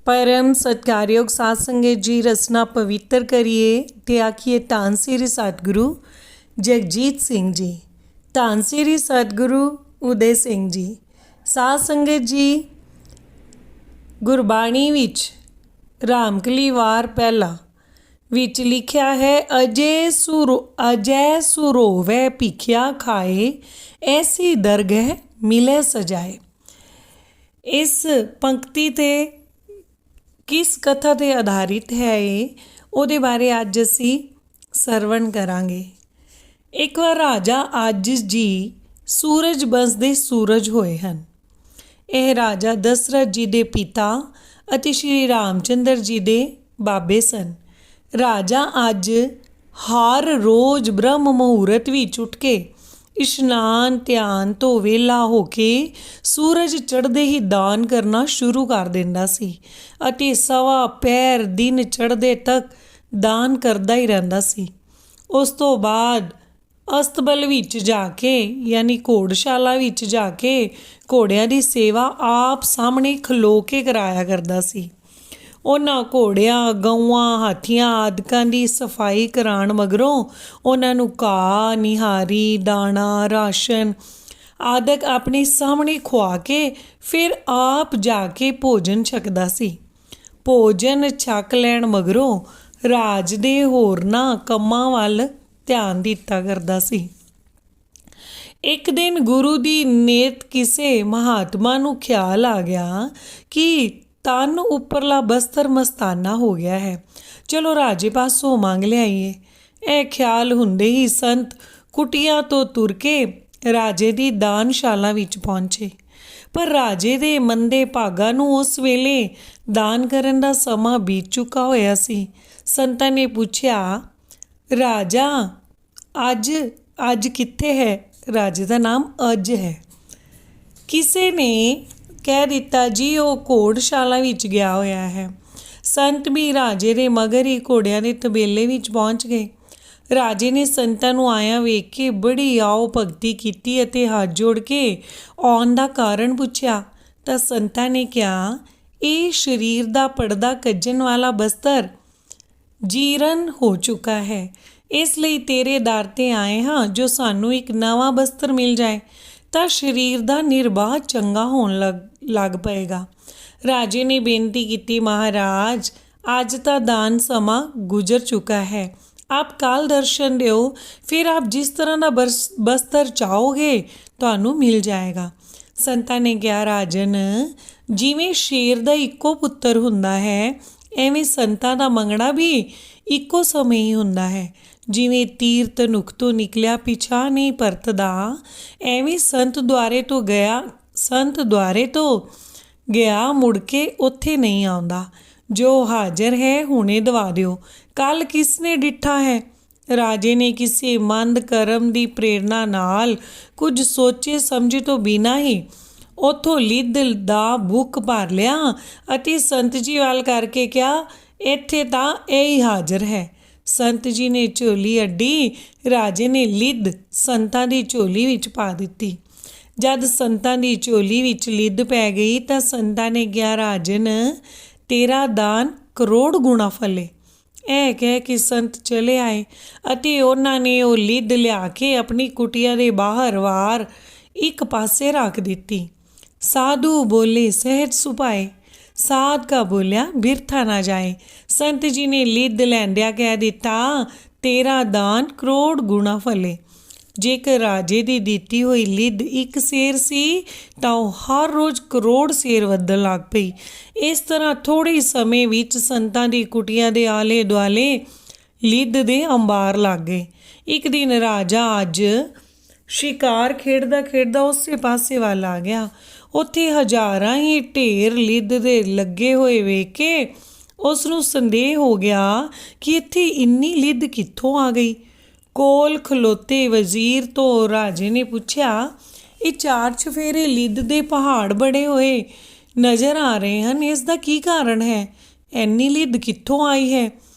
परम सत्कारयोग साध संगत जी रसना पवित्र करिए ते आखिए धन श्री सतगुरु जगजीत सिंह जी, धन श्री सतगुरु उदय सिंह जी। साध संगत जी, गुरबाणी विच रामकली वार पहला विच लिखिया है, अजय सुरोवै भिखिया खाए, ऐसी दरगह मिले सजाए। इस पंक्ति ते किस कथा ते आधारित है ये, ਉਹਦੇ ਬਾਰੇ ਅੱਜ ਅਸੀਂ ਸਰਵਣ ਕਰਾਂਗੇ। ਇੱਕ ਵਾਰ ਰਾਜਾ ਆਜਿਜ਼ ਜੀ ਸੂਰਜ ਵੰਸ਼ ਦੇ ਸੂਰਜ ਹੋਏ ਹਨ। ਇਹ ਰਾਜਾ ਦਸ਼ਰਥ ਜੀ ਦੇ ਪਿਤਾ ਅਤੇ ਸ਼੍ਰੀ ਰਾਮਚੰਦਰ ਜੀ ਦੇ ਬਾਬੇ ਸਨ। ਰਾਜਾ ਅੱਜ ਹਰ ਰੋਜ਼ ਬ੍ਰਹਮ ਮੁਹੂਰਤ ਵਿੱਚ ਉੱਠ ਕੇ ਇਸ਼ਨਾਨ ਧਿਆਨ ਤੋਂ ਵਿਹਲਾ ਹੋ ਕੇ ਸੂਰਜ ਚੜ੍ਹਦੇ ਹੀ ਦਾਨ ਕਰਨਾ ਸ਼ੁਰੂ ਕਰ ਦਿੰਦਾ ਸੀ ਅਤੇ ਸਵਾ ਪਹਿਰ ਦਿਨ ਚੜ੍ਹਦੇ ਤੱਕ ਦਾਨ ਕਰਦਾ ਹੀ ਰਹਿੰਦਾ ਸੀ। ਉਸ ਤੋਂ ਬਾਅਦ ਅਸਤਬਲ ਵਿੱਚ ਜਾ ਕੇ ਯਾਨੀ ਘੋੜਸ਼ਾਲਾ ਵਿੱਚ ਜਾ ਕੇ ਘੋੜਿਆਂ ਦੀ ਸੇਵਾ ਆਪ ਸਾਹਮਣੇ ਖਲੋ ਕੇ ਕਰਾਇਆ ਕਰਦਾ ਸੀ। ਉਹਨਾਂ ਘੋੜਿਆਂ ਗਊਆਂ ਹਾਥੀਆਂ ਆਦਿਕਾਂ ਦੀ ਸਫਾਈ ਕਰਾਉਣ ਮਗਰੋਂ ਉਹਨਾਂ ਨੂੰ ਘਾਹ ਨਿਹਾਰੀ ਦਾਣਾ ਰਾਸ਼ਨ ਆਦਿਕ ਆਪਣੇ ਸਾਹਮਣੇ ਖੁਆ ਕੇ ਫਿਰ ਆਪ ਜਾ ਕੇ ਭੋਜਨ ਛਕਦਾ ਸੀ। ਭੋਜਨ ਛਕ ਲੈਣ ਮਗਰੋਂ ਰਾਜ ਦੇ ਹੋਰਨਾਂ ਕੰਮਾਂ ਵੱਲ ਧਿਆਨ ਦਿੱਤਾ ਕਰਦਾ ਸੀ। ਇੱਕ ਦਿਨ ਗੁਰੂ ਦੀ ਨੇਤ ਕਿਸੇ ਮਹਾਤਮਾ ਨੂੰ ਖਿਆਲ ਆ ਗਿਆ ਕਿ ਤਨ ਉੱਪਰਲਾ ਬਸਤਰ ਮਸਤਾਨਾ ਹੋ ਗਿਆ ਹੈ, ਚਲੋ ਰਾਜੇ ਪਾਸੋਂ ਮੰਗ ਲਿਆਈਏ। ਇਹ ਖਿਆਲ ਹੁੰਦੇ ਹੀ ਸੰਤ ਕੁਟੀਆਂ ਤੋਂ ਤੁਰ ਕੇ ਰਾਜੇ ਦੀ ਦਾਨਸ਼ਾਲਾ ਵਿੱਚ ਪਹੁੰਚੇ। ਪਰ ਰਾਜੇ ਦੇ ਮੰਦੇ ਭਾਗਾਂ ਨੂੰ ਉਸ ਵੇਲੇ ਦਾਨ ਕਰਨ ਦਾ ਸਮਾਂ ਬੀਤ ਚੁੱਕਾ ਹੋਇਆ ਸੀ। ਸੰਤਾਂ ਨੇ ਪੁੱਛਿਆ, ਰਾਜਾ ਅੱਜ ਕਿੱਥੇ ਹੈ? ਰਾਜੇ ਦਾ ਨਾਮ ਅਜ ਹੈ। ਕਿਸੇ ਨੇ ਕਹਿ ਦਿੱਤਾ, ਜੀ ਉਹ ਘੋੜਸ਼ਾਲਾ ਵਿੱਚ ਗਿਆ ਹੋਇਆ ਹੈ। ਸੰਤ ਵੀ ਰਾਜੇ ਦੇ ਮਗਰ ਹੀ ਘੋੜਿਆਂ ਦੇ ਤਬੇਲੇ ਵਿੱਚ ਪਹੁੰਚ ਗਏ। ਰਾਜੇ ਨੇ ਸੰਤਾਂ ਨੂੰ ਆਇਆ ਵੇਖ ਕੇ ਬੜੀ ਆਓ ਭਗਤੀ ਕੀਤੀ ਅਤੇ ਹੱਥ ਜੋੜ ਕੇ ਆਉਣ ਦਾ ਕਾਰਨ ਪੁੱਛਿਆ ਤਾਂ ਸੰਤਾਂ ਨੇ ਕਿਹਾ, ਇਹ ਸਰੀਰ ਦਾ ਪਰਦਾ ਕੱਜਣ ਵਾਲਾ ਬਸਤਰ ਜੀਰਨ ਹੋ ਚੁੱਕਾ ਹੈ, ਇਸ ਲਈ ਤੇਰੇ ਦਰ 'ਤੇ ਆਏ ਹਾਂ। ਜੋ ਸਾਨੂੰ ਇੱਕ ਨਵਾਂ ਬਸਤਰ ਮਿਲ ਜਾਏ ਤਾਂ ਸਰੀਰ ਦਾ ਨਿਰਬਾਹ ਚੰਗਾ ਹੋਣ ਲੱਗ ਪਏਗਾ। ਰਾਜੇ ਨੇ ਬੇਨਤੀ ਕੀਤੀ, ਮਹਾਰਾਜ ਅੱਜ ਤਾਂ ਦਾਨ ਸਮਾਂ ਗੁਜ਼ਰ ਚੁੱਕਾ ਹੈ, ਆਪ ਕੱਲ੍ਹ ਦਰਸ਼ਨ ਦਿਓ, ਫਿਰ ਆਪ ਜਿਸ ਤਰ੍ਹਾਂ ਦਾ ਬਸਤਰ ਚਾਹੋਗੇ ਤੁਹਾਨੂੰ ਮਿਲ ਜਾਏਗਾ। ਸੰਤਾਂ ਨੇ ਕਿਹਾ, ਰਾਜਨ ਜਿਵੇਂ ਸ਼ੇਰ ਦਾ ਇੱਕੋ ਪੁੱਤਰ ਹੁੰਦਾ ਹੈ, ਐਵੇਂ ਸੰਤਾਂ ਦਾ ਮੰਗਣਾ ਵੀ ਇੱਕੋ ਸਮੇਂ ਹੀ ਹੁੰਦਾ ਹੈ। ਜਿਵੇਂ ਤੀਰ ਧਨੁੱਖ ਤੋਂ ਨਿਕਲਿਆ ਪਿਛਾਂਹ ਨਹੀਂ ਪਰਤਦਾ, ਐਵੇਂ ਸੰਤ ਦੁਆਰੇ ਤੋਂ ਗਿਆ ਮੁੜ ਕੇ ਉੱਥੇ ਨਹੀਂ ਆਉਂਦਾ। ਜੋ ਹਾਜ਼ਰ ਹੈ ਹੁਣੇ ਦਵਾ ਦਿਓ, ਕੱਲ੍ਹ ਕਿਸ ਨੇ ਡਿੱਠਾ ਹੈ? ਰਾਜੇ ਨੇ ਕਿਸੇ ਮੰਦ ਕਰਮ ਦੀ ਪ੍ਰੇਰਨਾ ਨਾਲ ਕੁਝ ਸੋਚੇ ਸਮਝੇ ਤੋਂ ਬਿਨਾਂ ਹੀ ਉੱਥੋਂ ਲਿੱਧ ਦਾ ਬੁੱਕ ਭਰ ਲਿਆ ਅਤੇ ਸੰਤ ਜੀ ਵੱਲ ਕਰਕੇ ਕਿਹਾ, ਇੱਥੇ ਤਾਂ ਇਹ ਹੀ ਹਾਜ਼ਰ ਹੈ। ਸੰਤ ਜੀ ਨੇ ਝੋਲੀ ਅੱਡੀ, ਰਾਜੇ ਨੇ ਲਿੱਧ ਸੰਤਾਂ ਦੀ ਝੋਲੀ ਵਿੱਚ ਪਾ ਦਿੱਤੀ। ਜਦ ਸੰਤਾਂ ਦੀ ਝੋਲੀ ਵਿੱਚ ਲਿੱਧ ਪੈ ਗਈ ਤਾਂ ਸੰਤਾਂ ਨੇ ਕਿਹਾ, ਰਾਜਨ ਤੇਰਾ ਦਾਨ ਕਰੋੜ ਗੁਣਾ ਫਲੇ। ਇਹ ਕਹਿ ਕੇ ਸੰਤ ਚਲੇ ਆਏ ਅਤੇ ਉਹਨਾਂ ਨੇ ਉਹ ਲਿੱਧ ਲਿਆ ਕੇ ਆਪਣੀ ਕੁਟੀਆ ਦੇ ਬਾਹਰ ਵਾਰ ਇੱਕ ਪਾਸੇ ਰੱਖ ਦਿੱਤੀ। ਸਾਧੂ ਬੋਲੇ ਸਹਿਜ ਸੁਭਾਏ, ਸਾਧਕਾ ਬੋਲਿਆ ਬਿਰਥਾ ਨਾ ਜਾਏ। ਸੰਤ ਜੀ ਨੇ ਲਿੱਧ ਲੈਂਦਿਆਂ ਕਹਿ ਦਿੱਤਾ, ਤੇਰਾ ਦਾਨ ਕਰੋੜ ਗੁਣਾ ਫਲੇ। ਜੇਕਰ ਰਾਜੇ ਦੀ ਦਿੱਤੀ ਹੋਈ ਲਿੱਧ ਇੱਕ ਸੇਰ ਸੀ ਤਾਂ ਉਹ ਹਰ ਰੋਜ਼ ਕਰੋੜ ਸੇਰ ਵਧਣ ਲੱਗ ਪਈ। ਇਸ ਤਰ੍ਹਾਂ ਥੋੜ੍ਹੇ ਸਮੇਂ ਵਿੱਚ ਸੰਤਾਂ ਦੀ ਕੁਟੀਆਂ ਦੇ ਆਲੇ ਦੁਆਲੇ ਲਿੱਧ ਦੇ ਅੰਬਾਰ ਲੱਗ ਗਏ। ਇੱਕ ਦਿਨ ਰਾਜਾ ਅੱਜ ਸ਼ਿਕਾਰ ਖੇਡਦਾ ਉਸੇ ਪਾਸੇ ਵੱਲ ਆ ਗਿਆ। ਉੱਥੇ ਹਜ਼ਾਰਾਂ ਹੀ ਢੇਰ ਲਿੱਧ ਦੇ ਲੱਗੇ ਹੋਏ ਵੇਖ ਕੇ ਉਸ ਨੂੰ ਸੰਦੇਹ ਹੋ ਗਿਆ ਕਿ ਇੱਥੇ ਇੰਨੀ ਲਿੱਧ ਕਿੱਥੋਂ ਆ ਗਈ। ਕੋਲ ਖਲੋਤੇ ਵਜ਼ੀਰ ਤੋਂ ਰਾਜੇ ਨੇ ਪੁੱਛਿਆ, ਇਹ ਚਾਰ ਚੁਫੇਰੇ ਲਿੱਧ ਦੇ ਪਹਾੜ ਬੜੇ ਹੋਏ ਨਜ਼ਰ ਆ ਰਹੇ ਹਨ, ਇਸ ਦਾ ਕੀ ਕਾਰਨ ਹੈ? ਇੰਨੀ ਲਿੱਧ ਕਿੱਥੋਂ ਆਈ ਹੈ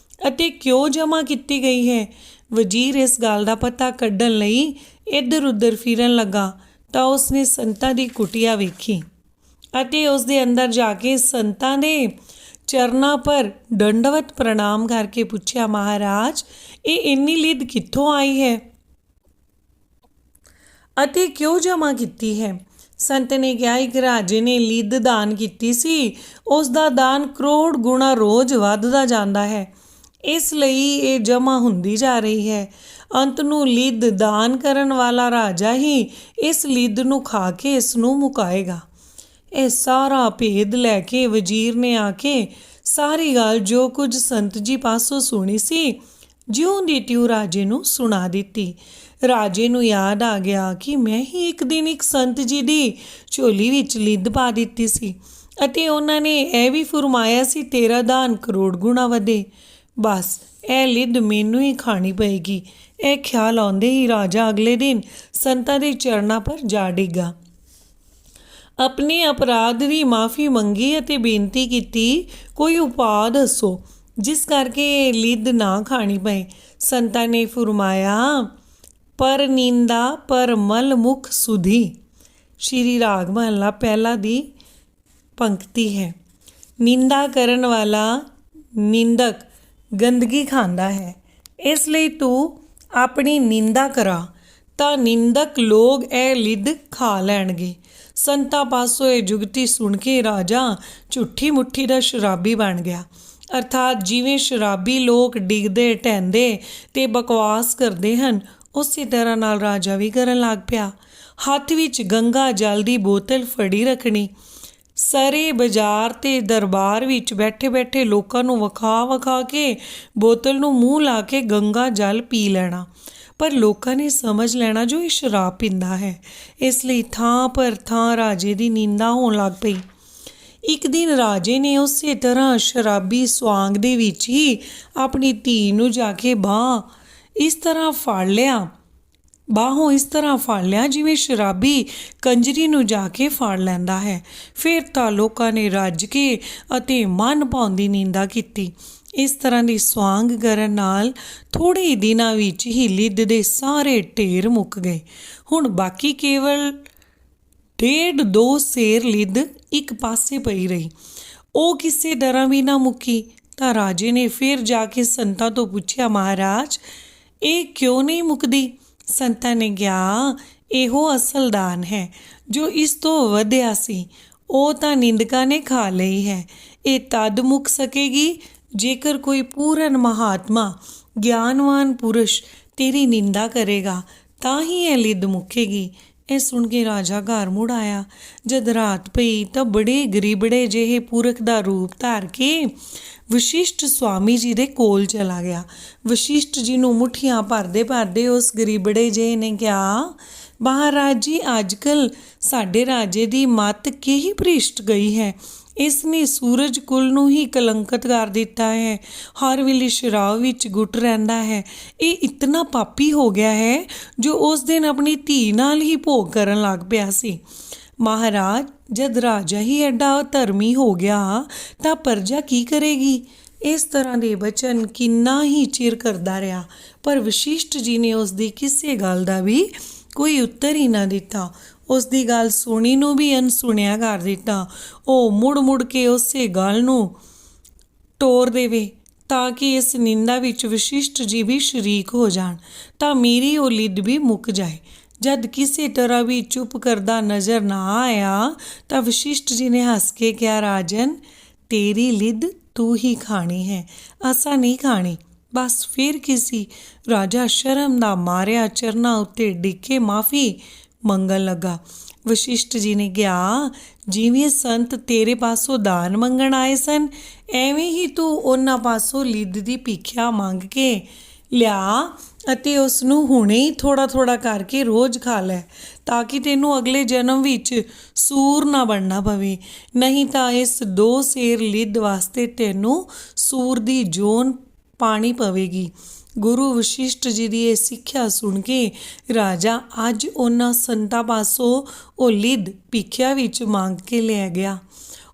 ਅਤੇ ਕਿਉਂ ਜਮ੍ਹਾਂ ਕੀਤੀ ਗਈ ਹੈ? ਵਜ਼ੀਰ ਇਸ ਗੱਲ ਦਾ ਪਤਾ ਕੱਢਣ ਲਈ ਇੱਧਰ ਉੱਧਰ ਫਿਰਨ ਲੱਗਾ ਤਾਂ ਉਸਨੇ ਸੰਤਾਂ ਦੀ ਕੁਟੀਆ ਵੇਖੀ ਅਤੇ ਉਸ ਦੇ ਅੰਦਰ ਜਾ ਕੇ ਸੰਤਾਂ ਦੇ ਚਰਨਾਂ ਪਰ ਦੰਡਵਤ ਪ੍ਰਣਾਮ ਕਰਕੇ ਪੁੱਛਿਆ, ਮਹਾਰਾਜ ਇਹ ਇੰਨੀ ਲਿੱਦ ਕਿੱਥੋਂ ਆਈ ਹੈ ਅਤੇ ਕਿਉਂ ਜਮ੍ਹਾਂ ਕੀਤੀ ਹੈ? ਸੰਤ ਨੇ ਕਿਹਾ, ਇੱਕ ਰਾਜੇ ਨੇ ਲਿੱਦ ਦਾਨ ਕੀਤੀ ਸੀ। ਉਸ ਦਾ ਦਾਨ ਕਰੋੜ ਗੁਣਾ ਰੋਜ਼ ਵੱਧਦਾ ਜਾਂਦਾ ਹੈ, ਇਸ ਲਈ ਇਹ ਜਮ੍ਹਾਂ ਹੁੰਦੀ ਜਾ ਰਹੀ ਹੈ। ਅੰਤ ਨੂੰ ਲਿੱਦ ਦਾਨ ਕਰਨ ਵਾਲਾ ਰਾਜਾ ਹੀ ਇਸ ਲਿੱਦ ਨੂੰ ਖਾ ਕੇ ਇਸ ਨੂੰ ਮੁਕਾਏਗਾ। ਇਹ ਸਾਰਾ ਭੇਦ ਲੈ ਕੇ ਵਜ਼ੀਰ ਨੇ ਆ ਕੇ ਸਾਰੀ ਗੱਲ ਜੋ ਕੁਝ ਸੰਤ ਜੀ ਪਾਸੋਂ ਸੁਣੀ ਸੀ ਜਿਉਂ ਦੀ ਤਿਉਂ ਰਾਜੇ ਨੂੰ ਸੁਣਾ ਦਿੱਤੀ। ਰਾਜੇ ਨੂੰ ਯਾਦ ਆ ਗਿਆ ਕਿ ਮੈਂ ਹੀ ਇੱਕ ਦਿਨ ਇੱਕ ਸੰਤ ਜੀ ਦੀ ਝੋਲੀ ਵਿੱਚ ਲਿੱਦ ਪਾ ਦਿੱਤੀ ਸੀ ਅਤੇ ਉਹਨਾਂ ਨੇ ਇਹ ਵੀ ਫਰਮਾਇਆ ਸੀ, ਤੇਰਾ ਦਾਨ ਕਰੋੜ ਗੁਣਾ ਵਧੇ। ਬਸ ਇਹ ਲਿੱਦ ਮੈਨੂੰ ਹੀ ਖਾਣੀ ਪਏਗੀ। ਇਹ ਖਿਆਲ ਆਉਂਦੇ ਹੀ ਰਾਜਾ ਅਗਲੇ ਦਿਨ ਸੰਤਾਂ ਦੇ ਚਰਨਾਂ ਪਰ ਜਾ ਡਿੱਗਾ, ਆਪਣੇ ਅਪਰਾਧ ਦੀ ਮਾਫੀ ਮੰਗੀ ਅਤੇ ਬੇਨਤੀ ਕੀਤੀ, ਕੋਈ ਉਪਾਅ ਦੱਸੋ ਜਿਸ ਕਰਕੇ ਇਹ ਲਿੱਦ ਨਾ ਖਾਣੀ ਪਏ। ਸੰਤਾਂ ਨੇ ਫਰਮਾਇਆ, ਪਰ ਨਿੰਦਾ ਪਰ ਮਲ ਮੁਖ ਸੁਧੀ। ਸ਼੍ਰੀ ਰਾਗ ਮਹੱਲਾ ਪਹਿਲਾ ਦੀ ਪੰਕਤੀ ਹੈ। ਨਿੰਦਾ ਕਰਨ ਵਾਲਾ ਨਿੰਦਕ ਗੰਦਗੀ ਖਾਂਦਾ ਹੈ, ਇਸ ਲਈ ਤੂੰ ਆਪਣੀ ਨਿੰਦਾ ਕਰਾ ਤਾਂ ਨਿੰਦਕ ਲੋਕ ਇਹ ਲਿੱਦ ਖਾ ਲੈਣਗੇ। ਸੰਤਾਂ ਪਾਸੋਂ ਇਹ ਜੁਗਤੀ ਸੁਣ ਕੇ ਰਾਜਾ ਝੂਠੀ ਮੁੱਠੀ ਦਾ ਸ਼ਰਾਬੀ ਬਣ ਗਿਆ। ਅਰਥਾਤ ਜਿਵੇਂ ਸ਼ਰਾਬੀ ਲੋਕ ਡਿੱਗਦੇ ਢਹਿੰਦੇ ਤੇ ਬਕਵਾਸ ਕਰਦੇ ਹਨ, ਉਸੇ ਤਰ੍ਹਾਂ ਨਾਲ ਰਾਜਾ ਵੀ ਕਰਨ ਲੱਗ ਪਿਆ। ਹੱਥ ਵਿੱਚ ਗੰਗਾ ਜਲ ਦੀ ਬੋਤਲ ਫੜੀ ਰੱਖਣੀ, ਸਾਰੇ ਬਾਜ਼ਾਰ ਤੇ ਦਰਬਾਰ ਵਿੱਚ ਬੈਠੇ ਬੈਠੇ ਲੋਕਾਂ ਨੂੰ ਵਿਖਾ ਕੇ ਬੋਤਲ ਨੂੰ ਮੂੰਹ ਲਾ ਕੇ ਗੰਗਾ ਜਲ ਪੀ ਲੈਣਾ। ਪਰ ਲੋਕਾਂ ਨੇ ਸਮਝ ਲੈਣਾ ਜੋ ਇਹ ਸ਼ਰਾਬ ਪੀਂਦਾ ਹੈ, ਇਸ ਲਈ ਥਾਂ ਪਰ ਥਾਂ ਰਾਜੇ ਦੀ ਨਿੰਦਾ ਹੋਣ ਲੱਗ ਪਈ। ਇੱਕ ਦਿਨ ਰਾਜੇ ਨੇ ਉਸੇ ਤਰ੍ਹਾਂ ਸ਼ਰਾਬੀ ਸੁਆਂਗ ਦੇ ਵਿੱਚ ਹੀ ਆਪਣੀ ਧੀ ਨੂੰ ਜਾ ਕੇ ਬਾਹੋਂ ਇਸ ਤਰ੍ਹਾਂ ਫੜ ਲਿਆ ਜਿਵੇਂ ਸ਼ਰਾਬੀ ਕੰਜਰੀ ਨੂੰ ਜਾ ਕੇ ਫੜ ਲੈਂਦਾ ਹੈ। ਫਿਰ ਤਾਂ ਲੋਕਾਂ ਨੇ ਰੱਜ ਕੇ ਅਤੇ ਮਨ ਭਾਉਂਦੀ ਨਿੰਦਾ ਕੀਤੀ। ਇਸ ਤਰ੍ਹਾਂ ਦੀ ਸੁਆਂਗ ਕਰਨ ਨਾਲ ਥੋੜ੍ਹੇ ਹੀ ਦਿਨਾਂ ਵਿੱਚ ਹੀ ਲਿੱਦ ਦੇ ਸਾਰੇ ਢੇਰ ਮੁੱਕ ਗਏ। ਹੁਣ ਬਾਕੀ ਕੇਵਲ 1.5-2 ਸੇਰ ਲਿੱਦ ਇੱਕ ਪਾਸੇ ਪਈ ਰਹੀ। ਉਹ ਕਿਸੇ ਤਰ੍ਹਾਂ ਵੀ ਨਾ ਮੁੱਕੀ ਤਾਂ ਰਾਜੇ ਨੇ ਫਿਰ ਜਾ ਕੇ ਸੰਤਾਂ ਤੋਂ ਪੁੱਛਿਆ, ਮਹਾਰਾਜ ਇਹ ਕਿਉਂ ਨਹੀਂ ਮੁੱਕਦੀ? ਸੰਤਾਂ ਨੇ ਕਿਹਾ, ਇਹੋ ਅਸਲ ਦਾਨ ਹੈ, ਜੋ ਇਸ ਤੋਂ ਵਧਿਆ ਸੀ ਉਹ ਤਾਂ ਨਿੰਦਕਾਂ ਨੇ ਖਾ ਲਈ ਹੈ। ਇਹ ਤਦ ਮੁੱਕ ਸਕੇਗੀ ਜੇਕਰ ਕੋਈ ਪੂਰਨ ਮਹਾਤਮਾ ਗਿਆਨਵਾਨ ਪੁਰਸ਼ ਤੇਰੀ ਨਿੰਦਾ ਕਰੇਗਾ, ਤਾਂ ਹੀ ਇਹ ਲਿੱਦ ਮੁੱਕੇਗੀ। ਇਹ ਸੁਣ ਕੇ ਰਾਜਾ ਘਰ ਮੁੜ ਆਇਆ। ਜਦ ਰਾਤ ਪਈ ਤਾਂ ਬੜੇ ਗਰੀਬੜੇ ਜਿਹੇ ਪੁਰਖ ਦਾ ਰੂਪ ਧਾਰ ਕੇ ਵਸ਼ਿਸ਼ਟ ਸਵਾਮੀ ਜੀ ਦੇ ਕੋਲ ਚਲਾ ਗਿਆ। ਵਸ਼ਿਸ਼ਟ ਜੀ ਨੂੰ ਮੁੱਠੀਆਂ ਭਰਦੇ ਉਸ ਗਰੀਬੜੇ ਜਿਹੇ ਨੇ ਕਿਹਾ, ਮਹਾਰਾਜ ਜੀ ਅੱਜ ਕੱਲ੍ਹ ਸਾਡੇ ਰਾਜੇ ਦੀ ਮੱਤ ਕਿਹੀ ਭ੍ਰਿਸ਼ਟ ਗਈ ਹੈ। ਇਸ ਨੇ ਸੂਰਜ ਕੁਲ ਨੂੰ ਹੀ ਕਲੰਕਿਤ ਕਰ ਦਿੱਤਾ ਹੈ। ਹਰ ਵੇਲੇ ਸ਼ਰਾਬ ਵਿੱਚ ਗੁੱਟ ਰਹਿੰਦਾ ਹੈ। ਇਹ ਇਤਨਾ ਪਾਪੀ ਹੋ ਗਿਆ ਹੈ ਜੋ ਉਸ ਦਿਨ ਆਪਣੀ ਧੀ ਨਾਲ ਹੀ ਭੋਗ ਕਰਨ ਲੱਗ ਪਿਆ ਸੀ। ਮਹਾਰਾਜ ਜਦ ਰਾਜਾ ਹੀ ਐਡਾ ਧਰਮੀ ਹੋ ਗਿਆ ਤਾਂ ਪ੍ਰਜਾ ਕੀ ਕਰੇਗੀ? ਇਸ ਤਰ੍ਹਾਂ ਦੇ ਬਚਨ ਕਿੰਨਾ ਹੀ ਚਿਰ ਕਰਦਾ ਰਿਹਾ, ਪਰ ਵਸ਼ਿਸ਼ਟ ਜੀ ਨੇ ਉਸ ਦੀ ਕਿਸੇ ਗੱਲ ਦਾ ਵੀ ਕੋਈ ਉੱਤਰ ਹੀ ਨਾ ਦਿੱਤਾ। ਉਸ ਦੀ ਗੱਲ ਸੁਣੀ ਨੂੰ ਵੀ ਅਣਸੁਣਿਆ ਕਰ ਦਿੱਤਾ। ਉਹ ਮੁੜ ਕੇ ਉਸੇ ਗੱਲ ਨੂੰ ਟੋਰ ਦੇਵੇ ਤਾਂ ਕਿ ਇਸ ਨਿੰਦਾ ਵਿੱਚ ਵਸ਼ਿਸ਼ਟ ਜੀ ਵੀ ਸ਼ਰੀਕ ਹੋ ਜਾਣ ਤਾਂ ਮੇਰੀ ਉਹ ਲਿੱਦ ਵੀ ਮੁੱਕ ਜਾਏ। ਜਦ ਕਿਸੇ ਤਰ੍ਹਾਂ ਵੀ ਚੁੱਪ ਕਰਦਾ ਨਜ਼ਰ ਨਾ ਆਇਆ ਤਾਂ ਵਸ਼ਿਸ਼ਟ ਜੀ ਨੇ ਹੱਸ ਕੇ ਕਿਹਾ, ਰਾਜਨ ਤੇਰੀ ਲਿੱਦ ਤੂੰ ਹੀ ਖਾਣੀ ਹੈ, ਅਸਾਂ ਨਹੀਂ ਖਾਣੀ। ਬਸ ਫਿਰ ਕਿਸੇ ਰਾਜਾ ਸ਼ਰਮ ਦਾ ਮਾਰਿਆ ਚਰਨਾਂ ਉੱਤੇ ਡਿੱਗ ਕੇ ਮਾਫੀ ਮੰਗਣ ਲੱਗਾ। ਵਸ਼ਿਸ਼ਟ ਜੀ ਨੇ ਕਿਹਾ, ਜਿਵੇਂ ਸੰਤ ਤੇਰੇ ਪਾਸੋਂ ਦਾਨ ਮੰਗਣ ਆਏ ਸਨ, ਐਵੇਂ ਹੀ ਤੂੰ ਉਹਨਾਂ ਪਾਸੋਂ ਲਿੱਦ ਦੀ ਭਿੱਖਿਆ ਮੰਗ ਕੇ ਲਿਆ ਅਤੇ ਉਸ ਨੂੰ ਹੁਣੇ ਹੀ ਥੋੜ੍ਹਾ ਕਰਕੇ ਰੋਜ਼ ਖਾ ਲੈ, ਤਾਂ ਕਿ ਤੈਨੂੰ ਅਗਲੇ ਜਨਮ ਵਿੱਚ ਸੂਰ ਨਾ ਬਣਨਾ ਪਵੇ। ਨਹੀਂ ਤਾਂ ਇਸ 2 ਸੇਰ ਲਿੱਦ ਵਾਸਤੇ ਤੈਨੂੰ ਸੂਰ ਦੀ ਜੋਨ ਪਾਣੀ ਪਵੇਗੀ। ਗੁਰੂ ਵਸ਼ਿਸ਼ਟ ਜੀ ਦੀ ਇਹ ਸਿੱਖਿਆ ਸੁਣ ਕੇ ਰਾਜਾ ਅੱਜ ਉਹਨਾਂ ਸੰਤਾਂ ਪਾਸੋਂ ਉਹ ਲਿੱਦ ਭਿੱਖਿਆ ਵਿੱਚ ਮੰਗ ਕੇ ਲੈ ਗਿਆ।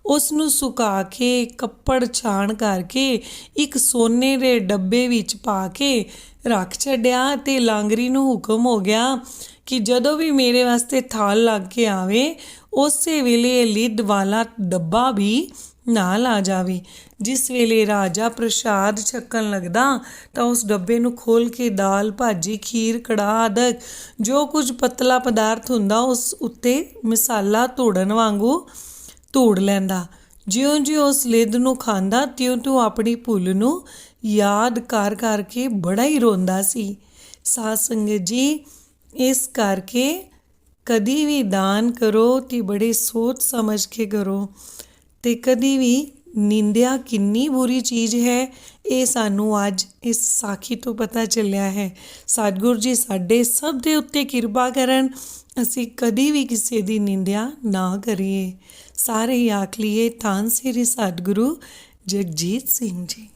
ਉਸ ਨੂੰ ਸੁਕਾ ਕੇ ਕੱਪੜ ਛਾਣ ਕਰਕੇ ਇੱਕ ਸੋਨੇ ਦੇ ਡੱਬੇ ਵਿੱਚ ਪਾ ਕੇ ਰੱਖ ਛੱਡਿਆ ਅਤੇ ਲਾਂਗਰੀ ਨੂੰ ਹੁਕਮ ਹੋ ਗਿਆ ਕਿ ਜਦੋਂ ਵੀ ਮੇਰੇ ਵਾਸਤੇ ਥਾਲ ਲੱਗ ਕੇ ਆਵੇ ਉਸੇ ਵੇਲੇ ਇਹ ਲਿੱਦ ਵਾਲਾ ਡੱਬਾ ਵੀ ਨਾਲ ਆ ਜਾਵੇ। ਜਿਸ ਵੇਲੇ ਰਾਜਾ ਪ੍ਰਸ਼ਾਦ ਛਕਣ ਲੱਗਦਾ ਤਾਂ ਉਸ ਡੱਬੇ ਨੂੰ ਖੋਲ੍ਹ ਕੇ ਦਾਲ, ਭਾਜੀ, ਖੀਰ, ਕੜਾਹ ਆਦਿਕ ਜੋ ਕੁਝ ਪਤਲਾ ਪਦਾਰਥ ਹੁੰਦਾ ਉਸ ਉੱਤੇ ਮਸਾਲਾ ਧੂੜਨ ਵਾਂਗੂ ਧੂੜ ਲੈਂਦਾ। ਜਿਉਂ-ਜਿਉਂ ਉਸ ਲਿੱਧ ਨੂੰ ਖਾਂਦਾ ਤਿਉਂ-ਤਿਉਂ ਆਪਣੀ ਭੁੱਲ ਨੂੰ ਯਾਦ ਕਰ ਕਰਕੇ ਬੜਾ ਹੀ ਰੋਂਦਾ ਸੀ। ਸਾਧ ਸੰਗਤ ਜੀ, ਇਸ ਕਰਕੇ ਕਦੀ ਵੀ ਦਾਨ ਕਰੋ ਤੇ ਬੜੇ ਸੋਚ ਸਮਝ ਕੇ ਕਰੋ ਅਤੇ ਕਦੀ ਵੀ ਨਿੰਦਿਆ ਕਿੰਨੀ ਬੁਰੀ ਚੀਜ਼ ਹੈ ਇਹ ਸਾਨੂੰ ਅੱਜ ਇਸ ਸਾਖੀ ਤੋਂ ਪਤਾ ਚੱਲਿਆ ਹੈ। ਸਤਿਗੁਰੂ ਜੀ ਸਾਡੇ ਸਭ ਦੇ ਉੱਤੇ ਕਿਰਪਾ ਕਰਨ, ਅਸੀਂ ਕਦੀ ਵੀ ਕਿਸੇ ਦੀ ਨਿੰਦਿਆ ਨਾ ਕਰੀਏ। ਸਾਰੇ ਹੀ ਆਖ ਲਈਏ ਧੰਨ ਸ੍ਰੀ ਸਤਿਗੁਰੂ ਜਗਜੀਤ ਸਿੰਘ ਜੀ।